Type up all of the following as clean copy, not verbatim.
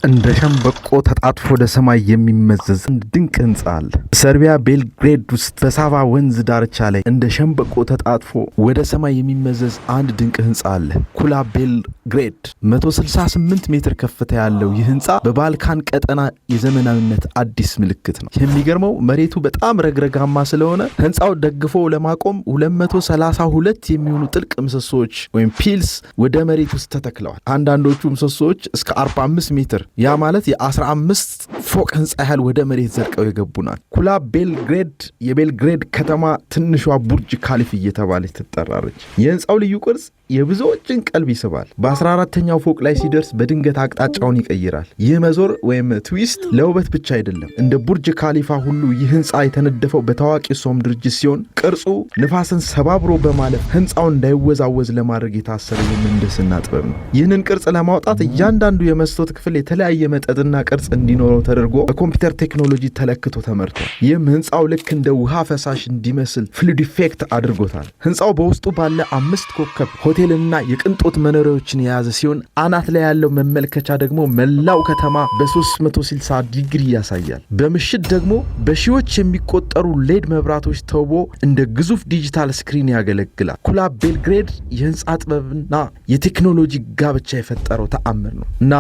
እንደ ሸምበቆ ተጣጥፎ ወደ ሰማይ የሚመዘዝ ድንቅ ህንጻ አለ። ሰርቢያ ቤልግሬድ ውስጥ በሳቫ ወንዝ ዳርቻ ላይ እንደ ሸምበቆ ተጣጥፎ ወደ ሰማይ የሚመዘዝ አንድ ድንቅ ህንጻ አለ። ኩላ ቤልግሬድ 168 ሜትር ከፍታ ያለው ይህ ህንጻ በባልካን ቀጠና የዘመናዊነት አዲስ ምልክት ነው። የሚገርመው መሬቱ በጣም ረግረጋማ ስለሆነ ህንጻው ደግፎ ለማቆም 232 የሚሆኑ ጥልቅ ምሰሶዎች ወይም ፒልስ ወደ መሬት ውስጥ ተተክለዋል። አንዳንዶቹ ምሰሶዎች እስከ 45 ሜትር ያ ማለት የ15 ፎቅ ህንጻ ያህል ወደ መሬት ዘልቀው የገቡ ናቸው። ኩላ ቤልግሬድ የቤልግሬድ ከተማ ትንሿ ቡርጅ ካሊፍ እየተባለች ትጠራለች። የህንጻው ልዩ ቅርጽ የብዙዎችን ቀልብ ይስባል። በ14ኛው ፎቅ ላይ ሲደርስ በድንገት አቅጣጫውን ይቀይራል። ይህ መዞር ወይም ትዊስት ለውበት ብቻ አይደለም። እንደ ቡርጅ ካሊፋ ሁሉ ይህ ህንጻ የተነደፈው በታዋቂ ሶም ድርጅት ሲሆን ቅርጹ ንፋስን ሰባብሮ በማለፍ ህንጻውን እንዳይወዛወዝ ለማድረግ የታሰበ የምህንድስና ጥበብ ነው። ይህንን ቅርጽ ለማውጣት እያንዳንዱ የመስታወት ክፍል የተለያየ መጠንና ቅርጽ እንዲኖረው ተደርጎ በኮምፒውተር ቴክኖሎጂ ተለክቶ ተመርቷል። ይህም ህንጻው ልክ እንደ ውሃ ፈሳሽ እንዲመስል ፍሉድ ኢፌክት አድርጎታል። ህንጻው በውስጡ ባለ 5 ኮከብ ሆቴልና የቅንጦት መኖሪያዎችን የያዘ ሲሆን አናት ላይ ያለው መመልከቻ ደግሞ መላው ከተማ በ360 ዲግሪ ያሳያል። በምሽት ደግሞ በሺዎች የሚቆጠሩ ሌድ መብራቶች ተውቦ እንደ ግዙፍ ዲጂታል ስክሪን ያገለግላል። ኩላ ቤልግሬድ የህንጻ ጥበብና የቴክኖሎጂ ጋብቻ የፈጠረው ተአምር ነው እና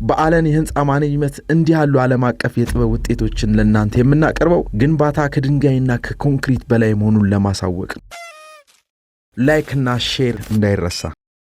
በአለን የህንጻ ማኔጅመንት እንዲህ ያሉ ዓለም አቀፍ የጥበብ ውጤቶችን ለእናንተ የምናቀርበው ግንባታ ከድንጋይና ከኮንክሪት በላይ መሆኑን ለማሳወቅ ላይክ እና ሼር እንዳይረሳ።